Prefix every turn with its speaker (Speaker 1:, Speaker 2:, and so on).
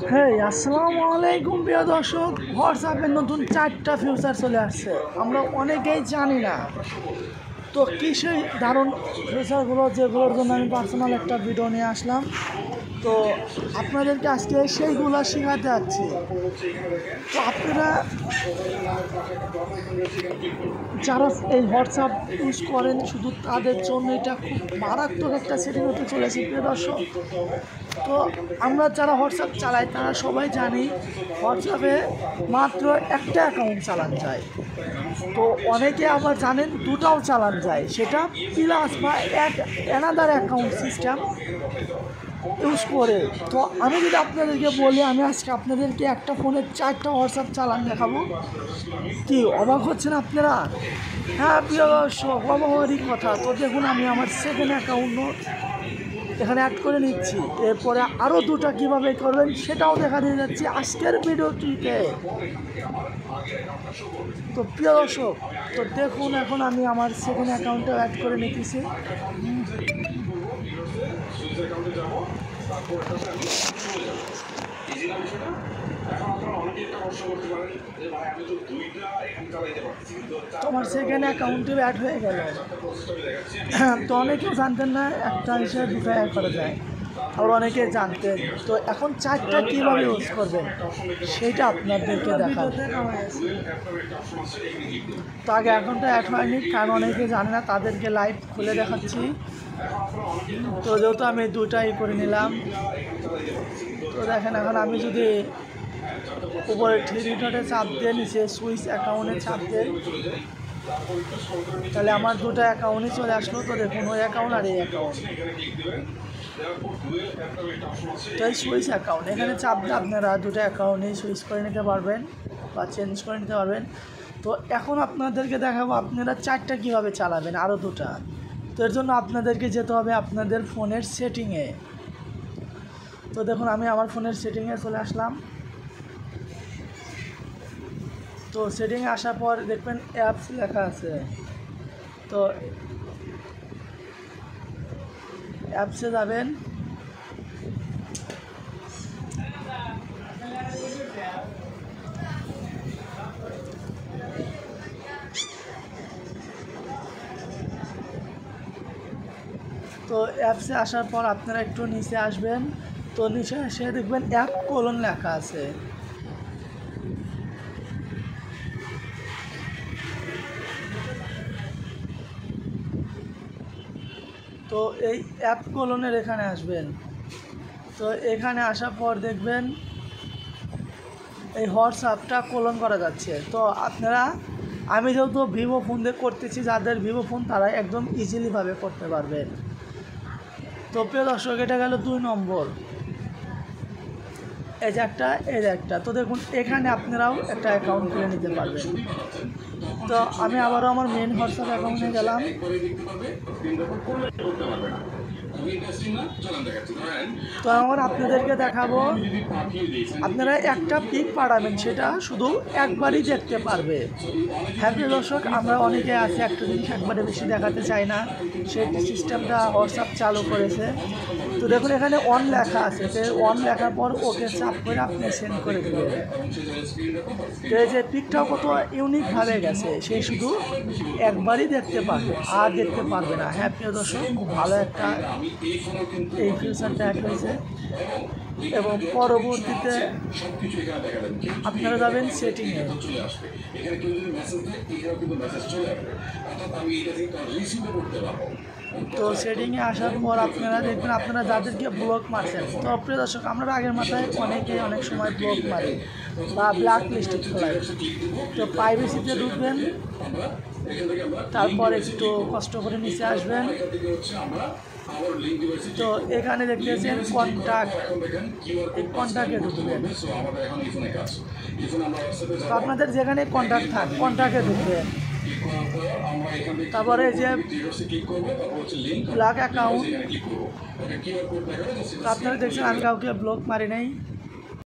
Speaker 1: হ্যাঁ, আসসালামু আলাইকুম প্রিয় দর্শক। হোয়াটসঅ্যাপের নতুন 4টা ফিউচার চলে আসছে, আমরা অনেকেই জানি না। তো কী সেই দারুণ ফিউচারগুলো, যেগুলোর জন্য আমি পার্সোনাল একটা ভিডিও নিয়ে আসলাম। তো আপনাদেরকে আজকে সেইগুলো শেখাতে যাচ্ছি। তো আপনারা যারা এই হোয়াটসঅ্যাপ ইউজ করেন, শুধু তাদের জন্য এটা খুব মারাত্মক একটা সেটিং হতে চলেছে প্রিয় দর্শক। তো আমরা যারা হোয়াটসঅ্যাপ চালাই তারা সবাই জানি হোয়াটসঅ্যাপে মাত্র একটা অ্যাকাউন্ট চালানো যায়। তো অনেকে আবার জানেন দুটাও চালানো যায়, সেটা প্লাস বা অ্যানাদার অ্যাকাউন্ট সিস্টেম ইউজ করে। তো আমি যদি আপনাদেরকে বলি, আমি আজকে আপনাদেরকে একটা ফোনে 4টা হোয়াটসঅ্যাপ চালান দেখাবো। কি অবাক হচ্ছেন আপনারা? হ্যাঁ প্রিয় দর্শক, অবাকেরই কথা। তো দেখুন, আমি আমার সেকেন্ড অ্যাকাউন্ট এখানে অ্যাড করে নিচ্ছি। এরপরে আরও দুটা কীভাবে করবেন সেটাও দেখা দিয়ে যাচ্ছি আজকের ভিডিওটিতে। তো প্রিয় দর্শক, তো দেখুন, এখন আমি আমার সেকেন্ড অ্যাকাউন্টটা অ্যাড করে নিতেছি। তোমার সেকেন্ড অ্যাকাউন্টে অ্যাড হয়ে গেল। তো অনেকেও জানতেন না একটা হিসেবে দুটো অ্যাড করা যায়, আবার অনেকে জানতেন। তো এখন 4টা কীভাবে ইউজ করবেন সেটা আপনাদেরকে দেখাবো। তো আগে অ্যাকাউন্টটা অ্যাড হয়নি, কারণ অনেকে জানে না, তাদেরকে লাইভ খুলে দেখাচ্ছি। তো যেহেতু আমি দুটাই করে নিলাম, তো দেখেন, এখন আমি যদি উপরে থ্রি ডটে চাপ দিয়ে নিচে সুইচ অ্যাকাউন্টে চাপ দেয়, তাহলে আমার দুটো অ্যাকাউন্টই চলে আসলো। তো দেখুন, ওই অ্যাকাউন্ট আর এই অ্যাকাউন্ট, তো এই সুইচ অ্যাকাউন্ট এখানে চাপ দিয়ে আপনারা দুটো অ্যাকাউন্টই সুইচ করে নিতে পারবেন বা চেঞ্জ করে নিতে পারবেন। তো এখন আপনাদেরকে দেখাবো আপনারা 4টা কীভাবে চালাবেন, আরও দুটা। তো এর জন্য আপনাদেরকে যেতে হবে আপনাদের ফোনের সেটিংয়ে। তো দেখুন, আমি আমার ফোনের সেটিংয়ে চলে আসলাম। তো সেটিংয়ে আসার পর দেখবেন অ্যাপস লেখা আছে। তো অ্যাপসে যাবেন। তো অ্যাপসে আসার পর আপনারা একটু নিচে আসবেন। তো নিচে এসে দেখবেন অ্যাপ কোলন লেখা আছে। তো এই অ্যাপ কোলনের এখানে আসবেন। তো এখানে আসার পর দেখবেন এই হোয়াটসঅ্যাপটা কোলন করা যাচ্ছে। তো আপনারা, আমি যেহেতু ভিভো ফোন দিয়ে করতেছি, যাদের ভিভো ফোন তারা একদম ইজিলিভাবে করতে পারবেন। তো প্রিয় দর্শক, এটা গেল 2 নম্বর। এই যে একটা। তো দেখুন, এখানে আপনারাও একটা অ্যাকাউন্ট খুলে নিতে পারবেন। তো আমি আবারও আমার মেন হোয়াটসঅ্যাপ অ্যাকাউন্টে গেলাম। তো আমার আপনাদেরকে দেখাবো, আপনারা একটা পিক পাঠাবেন, সেটা শুধু একবারই দেখতে পারবে। হ্যাঁ প্রিয় দর্শক, আমরা অনেকে আছি একটা জিনিস একবারে বেশি দেখাতে চাই না, সেই সিস্টেমটা হোয়াটসঅ্যাপ চালু করেছে। তো দেখুন, এখানে অন লেখা আছে। তো অন লেখার পর ওকে চাপ করে আপনি সেন্ড করে দেবেন। তো এই যে পিকটাও কত ইউনিকভাবে গেছে, সে শুধু একবারই দেখতে পারবে, আর দেখতে পারবে না। হ্যাঁ প্রিয় দর্শক, খুব ভালো একটা এই ফিউচারটা অ্যাড হয়েছে। এবং পরবর্তীতে আপনারা যাবেন সেটিংয়ে। তো সেটিংয়ে আসার পর আপনারা দেখবেন আপনারা যাদেরকে ব্লক মারছেন। তো প্রিয় দর্শক, আমরা আগের মাথায় অনেকেই অনেক সময় ব্লক মারি বা ব্ল্যাক লিস্টে ফেলাই। তো প্রাইভেসিতে ঢুকবেন, তারপর একটু কষ্ট করে নিচে আসবেন। তো এখানে দেখতেছেন কন্ট্যাক্ট, এই কন্ট্যাক্টে ঢুকবেন। তো আপনাদের যেখানে কন্ট্যাক্ট থাক, কন্ট্যাক্টে ঢুকবেন। তারপরে যে ব্লক অ্যাকাউন্ট, তো আপনারা দেখছেন আমি কাউকে ব্লক মারি নাই।